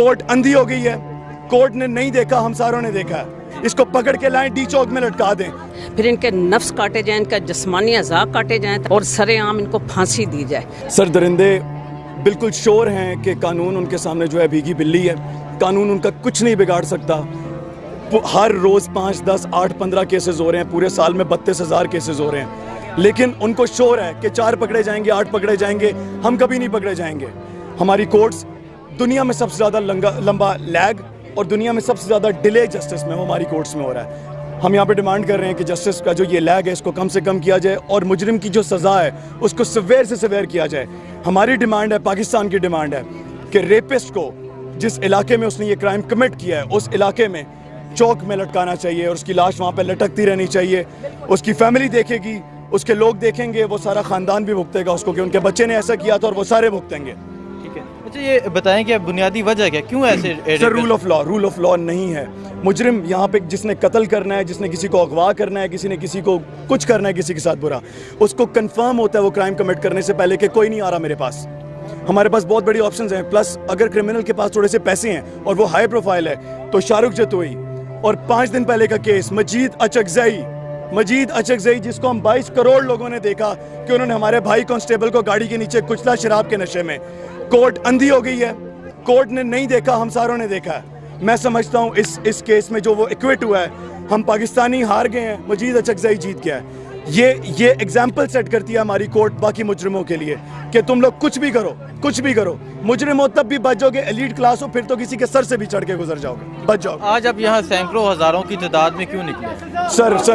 Court अंधी हो गई है, कोर्ट ने नहीं देखा, हम सारों ने देखा है। इसको पकड़ के लाएं, डी चौक में लटका दें। फिर इनके नफ्स काटे जाएं, इनका जिस्मानी अज़ा काटे जाएं और सरेआम इनको फांसी दी जाए। सर दरिंदे बिल्कुल श्योर हैं कि कानून उनके सामने जो है भीगी बिल्ली है, कानून उनका कुछ नहीं बिगाड़ सकता। हर रोज़ 5, 10, 8, 15 केसेस हो रहे हैं, पूरे साल में 32,000 केसेस हो रहे हैं, लेकिन उनको श्योर है कि 4 पकड़े जाएंगे, 8 पकड़े जाएंगे, हम कभी नहीं पकड़े जाएंगे। हमारी कोर्ट्स दुनिया में सबसे ज़्यादा लंबा लैग और दुनिया में सबसे ज़्यादा डिले जस्टिस में वो हमारी कोर्ट्स में हो रहा है। हम यहाँ पे डिमांड कर रहे हैं कि जस्टिस का जो ये लैग है इसको कम से कम किया जाए और मुजरिम की जो सज़ा है उसको सवेर से सवेर किया जाए। हमारी डिमांड है, पाकिस्तान की डिमांड है कि रेपिस्ट को जिस इलाके में उसने ये क्राइम कमिट किया है उस इलाके में चौक में लटकाना चाहिए और उसकी लाश वहाँ पे लटकती रहनी चाहिए। उसकी फैमिली देखेगी, उसके लोग देखेंगे, वो सारा ख़ानदान भी भुगतेगा उसको कि उनके बच्चे ने ऐसा किया था और वो सारे भुगतेंगे। ठीक है, अच्छा ये बताएं कि बुनियादी वजह क्या, क्यों ऐसे? सर रूल ऑफ लॉ नहीं है। मुजरिम यहाँ पे जिसने कत्ल करना है, जिसने किसी को अगवा करना है, किसी ने किसी को कुछ करना है किसी के साथ बुरा, उसको कंफर्म होता है वो क्राइम कमिट करने से पहले कि कोई नहीं आ रहा मेरे पास। हमारे पास बहुत बड़ी ऑप्शंस हैं, प्लस अगर क्रिमिनल के पास थोड़े से पैसे हैं और वो हाई प्रोफाइल है तो शाहरुख जतोई और 5 दिन पहले का केस मजीद अचकजई जिसको हम 22 करोड़ लोगों ने देखा कि उन्होंने हमारे भाई कांस्टेबल को गाड़ी के नीचे कुचला शराब के नशे में। कोर्ट अंधी हो गई है, कोर्ट ने नहीं देखा, हम सारों ने देखा है। मैं समझता हूँ इस केस में जो वो एक्विट हुआ है, हम पाकिस्तानी हार गए हैं, मजीद अचकजई जीत गया है। ये एग्जाम्पल सेट करती है हमारी कोर्ट बाकी मुजरिमों के लिए कि तुम लोग कुछ भी करो, मुजरिम हो तब भी बच जाओगे, एलीट क्लास हो फिर तो किसी के सर से भी चढ़ के गुजर जाओगे, बच जाओगे। आज अब यहाँ सैकड़ों हज़ारों की तादाद में क्यों निकले?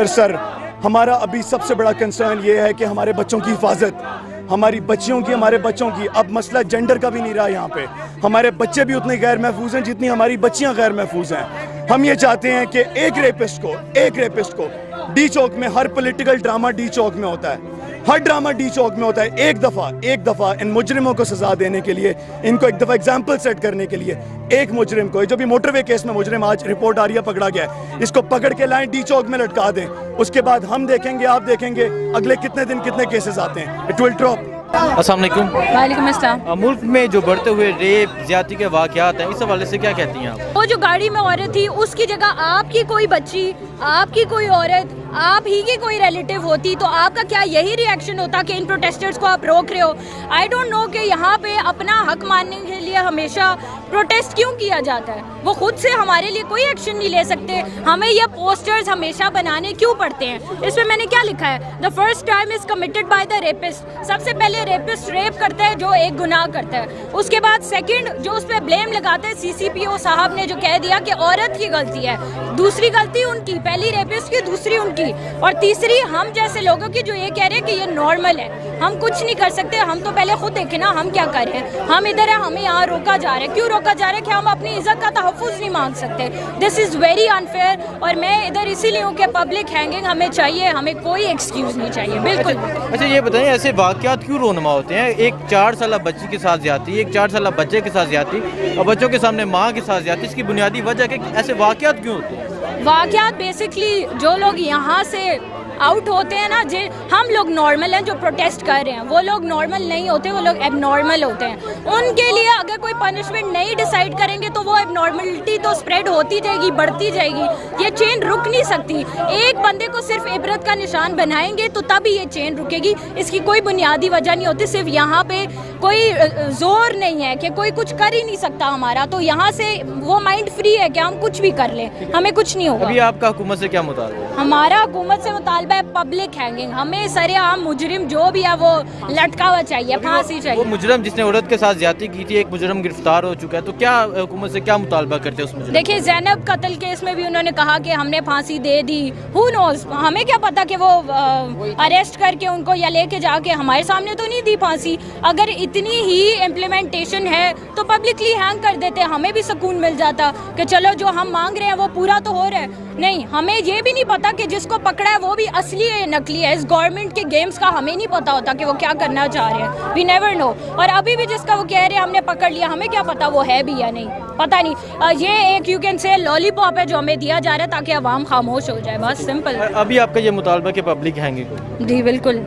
सर हमारा अभी सबसे बड़ा कंसर्न ये है कि हमारे बच्चों की हिफाजत, हमारे बच्चों की। अब मसला जेंडर का भी नहीं रहा यहाँ पे, हमारे बच्चे भी उतने गैर महफूज हैं जितनी हमारी बच्चियाँ गैर महफूज हैं। हम ये चाहते हैं कि एक रेपिस्ट को डी चौक में, हर पॉलिटिकल ड्रामा डी चौक में होता है, हर ड्रामा डी चौक में होता है। एक दफ़ा इन मुजरिमों को सजा देने के लिए, इनको एक दफ़ा एग्जाम्पल सेट करने के लिए, एक मुजरिम को, जो भी मोटरवे केस में मुजरिम आज रिपोर्ट आ रही है पकड़ा गया है, इसको पकड़ के लाएं, डी चौक में लटका दें। उसके बाद हम देखेंगे, आप देखेंगे अगले कितने दिन कितने केसेस आते हैं। It will drop. अस्सलाम वालेकुम। वालेकुम अस्सलाम। मुल्क में जो बढ़ते हुए रेप ज्यादती के वाक़यात हैं, इस हवाले से क्या कहती हैं आप? वो जो गाड़ी में औरत थी उसकी जगह आपकी कोई बच्ची, आपकी कोई औरत, आप ही की कोई रिलेटिव होती तो आपका क्या यही रिएक्शन होता कि इन प्रोटेस्टर्स को आप रोक रहे हो? आई डोंट नो कि यहाँ पे अपना हक मानने के लिए हमेशा प्रोटेस्ट क्यों किया जाता है। वो खुद से हमारे लिए कोई एक्शन नहीं ले सकते, हमें ये पोस्टर्स हमेशा बनाने क्यों पड़ते हैं? इसमें मैंने क्या लिखा है? The first crime is committed by the rapist. सबसे पहले रेपिस्ट रेप करता है जो एक गुनाह करता है, उसके बाद सेकंड जो उस पर ब्लेम लगाते हैं, सीसीपीओ साहब ने जो कह दिया कि औरत की गलती है, दूसरी गलती उनकी, पहली रेपिस्ट की, दूसरी उनकी, और तीसरी हम जैसे लोगों की जो ये कह रहे हैं कि ये नॉर्मल है, हम कुछ नहीं कर सकते। हम तो पहले खुद देखें ना, हम क्या कर रहे हैं। हम इधर है, हमें यहाँ रोका जा रहा है। क्यों रोका जा रहा है? कि हम अपनी इज्जत का तहफ़्फ़ुज़ नहीं मांग सकते। This is very unfair. और मैं इधर इसीलिए हूँ कि पब्लिक हैंगिंग हमें चाहिए, हमें कोई एक्सक्यूज़ नहीं चाहिए। बिल्कुल। अच्छा ये बताइए, ऐसे वाक़यात क्यों रोनमा होते हैं? एक 4 साल बच्ची के साथ ज़्यादती, एक 4 साल बच्चे के साथ ज़्यादती और बच्चों के सामने माँ के साथ ज़्यादती, इसकी बुनियादी वजह कि ऐसे वाक़यात क्यों होते हैं? वाक़यात बेसिकली जो लोग यहाँ से आउट होते हैं ना, हम लोग नॉर्मल हैं जो प्रोटेस्ट कर रहे हैं, वो लोग नॉर्मल नहीं होते, वो लोग एबनॉर्मल होते हैं। उनके लिए अगर कोई पनिशमेंट नहीं डिसाइड करेंगे तो वो एबनॉर्मलिटी तो स्प्रेड होती जाएगी, बढ़ती जाएगी। ये चेन रुक नहीं सकती। एक बंदे को सिर्फ इबरत का निशान बनाएंगे तो तभी ये चेन रुकेगी। इसकी कोई बुनियादी वजह नहीं होती। सिर्फ यहाँ पे कोई जोर नहीं है कि कोई कुछ कर ही नहीं सकता हमारा, तो यहाँ से वो माइंड फ्री है कि हम कुछ भी कर लें, हमें कुछ नहीं होगा। अभी आपका हुकूमत से क्या मुतालबा है? हमारा हुकूमत से मुतालबा है पब्लिक हैंगिंग। हमें सरेआम मुजरिम जो भी है वो लटका हुआ चाहिए, फांसी चाहिए। वो मुजरिम जिसने औरत के साथ ज्यादती की थी, एक मुजरिम गिरफ्तार हो चुका है, तो क्या हुकूमत से क्या मुतालबा करते हैं उस मुजरिम? देखिए, ज़ैनब कत्ल केस में भी उन्होंने कहा कि हमने फांसी दे दी। हु नोज, हमें क्या पता कि वो अरेस्ट करके उनको या लेके जाके हमारे सामने तो नहीं दी फांसी। अगर इतनी ही इम्प्लीमेंटेशन है तो पब्लिकली हैंग कर देते, हमें भी सुकून मिल जाता कि चलो जो हम मांग रहे हैं वो पूरा तो हो रहा है। नहीं, हमें ये भी नहीं पता कि जिसको पकड़ा है वो भी असली है नकली है। इस गवर्नमेंट के गेम्स का हमें नहीं पता होता कि वो क्या करना चाह रहे हैं। We never know. और अभी भी जिसका वो कह रहे हैं हमने पकड़ लिया, हमें क्या पता वो है भी या नहीं, पता नहीं। ये एक यू कैन से लॉलीपॉप है जो हमें दिया जा रहा है ताकि अवाम खामोश हो जाए, बस सिंपल। अभी आपका ये मुतालबा कि पब्लिक हैंगिंग? जी बिल्कुल।